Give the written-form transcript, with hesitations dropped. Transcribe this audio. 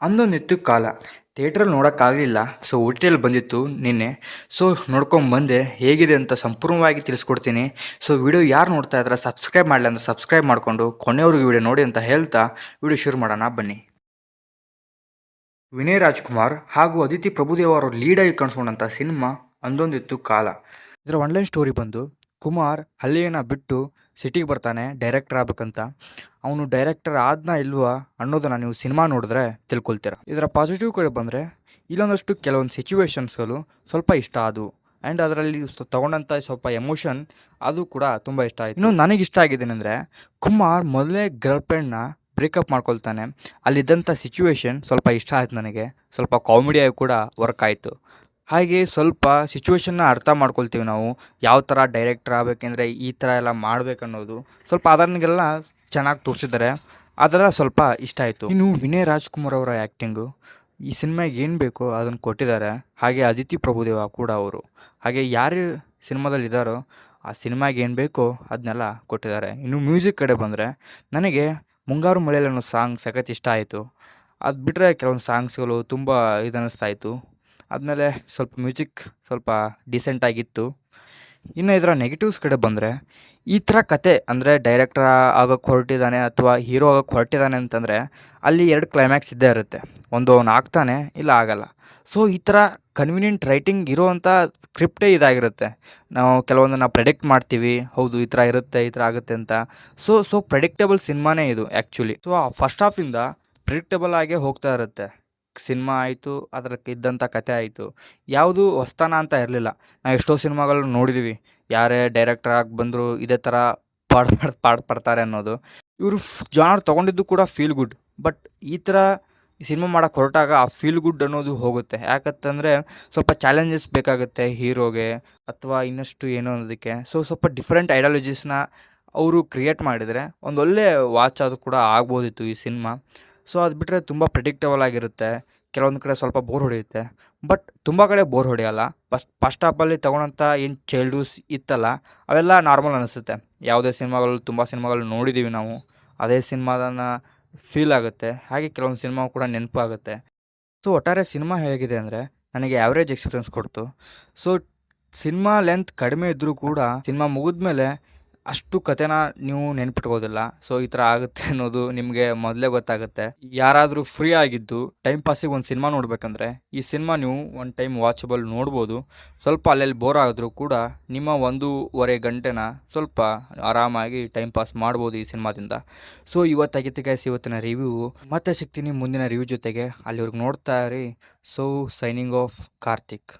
ಅಂದೊಂದಿತ್ತು ಕಾಲ ಥಿಯೇಟ್ರಲ್ಲಿ ನೋಡೋಕ್ಕಾಗಲಿಲ್ಲ. So O T ಟಿಯಲ್ಲಿ ಬಂದಿತ್ತು ನಿನ್ನೆ. ಸೊ ನೋಡ್ಕೊಂಬಂದೆ, ಹೇಗಿದೆ ಅಂತ ಸಂಪೂರ್ಣವಾಗಿ ತಿಳಿಸ್ಕೊಡ್ತೀನಿ. ಸೊ ವಿಡಿಯೋ ಯಾರು ನೋಡ್ತಾ ಇದ್ದಾರೆ ಸಬ್ಸ್ಕ್ರೈಬ್ ಮಾಡಲಿ ಅಂದರೆ ಸಬ್ಸ್ಕ್ರೈಬ್ ಮಾಡಿಕೊಂಡು ಕೊನೆವರೆಗೂ ವಿಡಿಯೋ ನೋಡಿ ಅಂತ ಹೇಳ್ತಾ ವಿಡಿಯೋ ಶುರು ಮಾಡೋಣ ಬನ್ನಿ. ವಿನಯ್ ರಾಜ್ಕುಮಾರ್ ಹಾಗೂ ಅದಿತಿ ಪ್ರಭುದೇವ ಅವರು ಲೀಡಾಗಿ ಕಾಣಿಸ್ಕೊಂಡಂಥ ಸಿನಿಮಾ ಅಂದೊಂದಿತ್ತು ಕಾಲ. ಇದರ ಆನ್ಲೈನ್ ಸ್ಟೋರಿ ಬಂದು ಕುಮಾರ್ ಹಳ್ಳಿಯನ್ನು ಬಿಟ್ಟು ಸಿಟಿಗೆ ಬರ್ತಾನೆ ಡೈರೆಕ್ಟರ್ ಆಗ್ಬೇಕಂತ. ಅವನು ಡೈರೆಕ್ಟರ್ ಆದ್ನ ಇಲ್ವಾ ಅನ್ನೋದನ್ನು ನೀವು ಸಿನಿಮಾ ನೋಡಿದ್ರೆ ತಿಳ್ಕೊಳ್ತೀರ. ಇದರ ಪಾಸಿಟಿವ್ ಕಡೆ ಬಂದರೆ ಇಲ್ಲೊಂದಷ್ಟು ಕೆಲವೊಂದು ಸಿಚುವೇಶನ್ಸ್ಗಳು ಸ್ವಲ್ಪ ಇಷ್ಟ ಆದವು. ಆ್ಯಂಡ್ ಅದರಲ್ಲಿ ತೊಗೊಂಡಂಥ ಸ್ವಲ್ಪ ಎಮೋಷನ್ ಅದು ಕೂಡ ತುಂಬ ಇಷ್ಟ ಆಯಿತು. ಇನ್ನು ನನಗೆ ಇಷ್ಟ ಆಗಿದ್ದೇನೆಂದರೆ ಕುಮಾರ್ ಮೊದಲೇ ಗರ್ಲ್ಫ್ರೆಂಡ್ನ ಬ್ರೇಕಪ್ ಮಾಡ್ಕೊಳ್ತಾನೆ. ಅಲ್ಲಿದ್ದಂಥ ಸಿಚುವೇಶನ್ ಸ್ವಲ್ಪ ಇಷ್ಟ ಆಯ್ತು ನನಗೆ. ಸ್ವಲ್ಪ ಕಾಮಿಡಿಯಾಗಿ ಕೂಡ ವರ್ಕ್ ಆಯಿತು. ಹಾಗೆ ಸ್ವಲ್ಪ ಸಿಚುವೇಶನ್ನ ಅರ್ಥ ಮಾಡ್ಕೊಳ್ತೀವಿ ನಾವು, ಯಾವ ಥರ ಡೈರೆಕ್ಟರ್ ಆಗಬೇಕೆಂದ್ರೆ ಈ ಥರ ಎಲ್ಲ ಮಾಡಬೇಕನ್ನೋದು ಸ್ವಲ್ಪ ಅದನ್ನೆಲ್ಲ ಚೆನ್ನಾಗಿ ತೋರಿಸಿದ್ದಾರೆ. ಅದೆಲ್ಲ ಸ್ವಲ್ಪ ಇಷ್ಟ ಆಯಿತು. ಇನ್ನು ವಿನಯ್ ರಾಜ್ಕುಮಾರ್ ಅವರ ಆ್ಯಕ್ಟಿಂಗು ಈ ಸಿನಿಮಾಗೆ ಏನು ಬೇಕೋ ಅದನ್ನು ಕೊಟ್ಟಿದ್ದಾರೆ. ಹಾಗೆ ಅದಿತಿ ಪ್ರಭುದೇವ ಕೂಡ ಅವರು, ಹಾಗೆ ಯಾರು ಸಿನಿಮಾದಲ್ಲಿ ಇದ್ದಾರೋ ಆ ಸಿನಿಮಾಗೆ ಏನು ಬೇಕೋ ಅದನ್ನೆಲ್ಲ ಕೊಟ್ಟಿದ್ದಾರೆ. ಇನ್ನು ಮ್ಯೂಸಿಕ್ ಕಡೆ ಬಂದರೆ ನನಗೆ ಮುಂಗಾರು ಮಳೆಯಲ್ಲಿ ಅನ್ನೋ ಸಾಂಗ್ ಸಖತ್ ಇಷ್ಟ ಆಯಿತು. ಅದು ಬಿಟ್ಟರೆ ಕೆಲವೊಂದು ಸಾಂಗ್ಸ್ಗಳು ತುಂಬ ಇದನ್ನಿಸ್ತಾ ಇತ್ತು. ಆದಮೇಲೆ ಸ್ವಲ್ಪ ಮ್ಯೂಸಿಕ್ ಸ್ವಲ್ಪ ಡೀಸೆಂಟಾಗಿತ್ತು. ಇನ್ನು ಇದರ ನೆಗೆಟಿವ್ಸ್ ಕಡೆ ಬಂದರೆ ಈ ಥರ ಕತೆ ಅಂದರೆ ಡೈರೆಕ್ಟರ್ ಆಗೋಕ್ಕೆ ಹೊರಟಿದ್ದಾನೆ ಅಥವಾ ಹೀರೋ ಆಗೋಕ್ಕೆ ಹೊರಟಿದ್ದಾನೆ ಅಂತಂದರೆ ಅಲ್ಲಿ 2 ಕ್ಲೈಮ್ಯಾಕ್ಸ್ ಇದ್ದೇ ಇರುತ್ತೆ. ಒಂದು ಅವನು ಆಗ್ತಾನೆ, ಇಲ್ಲ ಆಗಲ್ಲ. ಸೊ ಈ ಥರ ಕನ್ವೀನಿಯೆಂಟ್ ರೈಟಿಂಗ್ ಇರೋವಂಥ ಸ್ಕ್ರಿಪ್ಟೇ ಇದಾಗಿರುತ್ತೆ. ನಾವು ಕೆಲವೊಂದನ್ನು ಪ್ರೆಡಿಕ್ಟ್ ಮಾಡ್ತೀವಿ, ಹೌದು ಈ ಥರ ಇರುತ್ತೆ, ಈ ಥರ ಆಗುತ್ತೆ ಅಂತ. ಸೊ ಪ್ರೆಡಿಕ್ಟೇಬಲ್ ಸಿನಿಮಾನೇ ಇದು ಆ್ಯಕ್ಚುಲಿ. ಸೊ ಆ ಫಸ್ಟ್ ಹಾಫಿಂದ ಪ್ರಿಡಿಕ್ಟೇಬಲ್ ಆಗೇ ಹೋಗ್ತಾ ಇರುತ್ತೆ. ಸಿನಿಮಾ ಆಯಿತು, ಅದಕ್ಕೆ ಇದ್ದಂಥ ಕತೆ ಆಯಿತು, ಯಾವುದು ಹೊಸ್ತನ ಅಂತ ಇರಲಿಲ್ಲ. ನಾವು ಎಷ್ಟೋ ಸಿನಿಮಾಗಳು ನೋಡಿದ್ದೀವಿ, ಯಾರೇ ಡೈರೆಕ್ಟರ್ ಆಗಿ ಬಂದರೂ ಇದೇ ಥರ ಪಾಡು ಪಡ್ತಾರೆ ಅನ್ನೋದು. ಇವರು ಜಾನರ್ ತೊಗೊಂಡಿದ್ದು ಕೂಡ ಫೀಲ್ ಗುಡ್. ಬಟ್ ಈ ಥರ ಸಿನಿಮಾ ಮಾಡೋಕ್ಕೆ ಹೊರಟಾಗ ಆ ಫೀಲ್ ಗುಡ್ ಅನ್ನೋದು ಹೋಗುತ್ತೆ. ಯಾಕಂತಂದರೆ ಸ್ವಲ್ಪ ಚಾಲೆಂಜಸ್ ಬೇಕಾಗುತ್ತೆ ಹೀರೋಗೆ ಅಥವಾ ಇನ್ನಷ್ಟು ಏನೋ ಅನ್ನೋದಕ್ಕೆ. ಸೊ ಸ್ವಲ್ಪ ಡಿಫ್ರೆಂಟ್ ಐಡಿಯಾಲಜೀಸ್ನ ಅವರು ಕ್ರಿಯೇಟ್ ಮಾಡಿದರೆ ಒಂದೊಳ್ಳೆ ವಾಚ್ ಅದು ಕೂಡ ಆಗ್ಬೋದಿತ್ತು ಈ ಸಿನಿಮಾ. ಸೊ ಅದು ಬಿಟ್ಟರೆ ತುಂಬ ಪ್ರಿಡಿಕ್ಟಬಲ್ ಆಗಿರುತ್ತೆ. ಕೆಲವೊಂದು ಕಡೆ ಸ್ವಲ್ಪ ಬೋರ್ ಹೊಡೆಯುತ್ತೆ, ಬಟ್ ತುಂಬ ಕಡೆ ಬೋರ್ ಹೊಡೆಯಲ್ಲ. ಫಸ್ಟ್ ಹಾಫಲ್ಲಿ ತೊಗೊಳೋಂಥ ಏನು ಚೈಲ್ಡ್ಹುಸ್ ಇತ್ತಲ್ಲ ಅವೆಲ್ಲ ನಾರ್ಮಲ್ ಅನಿಸುತ್ತೆ. ಯಾವುದೇ ಸಿನಿಮಾಗಳು ತುಂಬ ಸಿನಿಮಾಗಳು ನೋಡಿದ್ದೀವಿ ನಾವು, ಅದೇ ಸಿನಿಮಾದನ್ನು ಫೀಲ್ ಆಗುತ್ತೆ. ಹಾಗೆ ಕೆಲವೊಂದು ಸಿನಿಮಾ ಕೂಡ ನೆನಪು ಆಗುತ್ತೆ. ಸೊ ಒಟ್ಟಾರೆ ಸಿನಿಮಾ ಹೇಗಿದೆ ಅಂದರೆ ನನಗೆ ಆ್ಯಾವ್ರೇಜ್ ಎಕ್ಸ್ಪೀರಿಯನ್ಸ್ ಕೊಡ್ತು. ಸೊ ಸಿನಿಮಾ ಲೆಂತ್ ಕಡಿಮೆ ಇದ್ದರೂ ಕೂಡ ಸಿನಿಮಾ ಮುಗಿದ್ಮೇಲೆ ಅಷ್ಟು ಕತೆನ ನೀವು ನೆನ್ಪಿಟ್ಕೋದಿಲ್ಲ. ಸೊ ಈ ಥರ ಆಗುತ್ತೆ ಅನ್ನೋದು ನಿಮಗೆ ಮೊದಲೇ ಗೊತ್ತಾಗುತ್ತೆ. ಯಾರಾದರೂ ಫ್ರೀ ಆಗಿದ್ದು ಟೈಮ್ ಪಾಸಿಗೆ ಒಂದು ಸಿನಿಮಾ ನೋಡಬೇಕಂದ್ರೆ ಈ ಸಿನಿಮಾ ನೀವು ಒಂದು ಟೈಮ್ ವಾಚಬಲ್ ನೋಡ್ಬೋದು. ಸ್ವಲ್ಪ ಅಲ್ಲೆಲ್ಲಿ ಬೋರ್ ಆಗಿದ್ರೂ ಕೂಡ ನಿಮ್ಮ 1.5 ಗಂಟೆನ ಸ್ವಲ್ಪ ಆರಾಮಾಗಿ ಟೈಮ್ ಪಾಸ್ ಮಾಡ್ಬೋದು ಈ ಸಿನಿಮಾದಿಂದ. ಸೊ ಇವತ್ತಾಗಿತ್ತು ಗೈಸ್ ಇವತ್ತಿನ ರಿವ್ಯೂ. ಮತ್ತೆ ಸಿಗ್ತೀನಿ ಮುಂದಿನ ರಿವ್ಯೂ ಜೊತೆಗೆ. ಅಲ್ಲಿವರೆಗೂ ನೋಡ್ತಾ ಇರಿ. So signing off Karthik.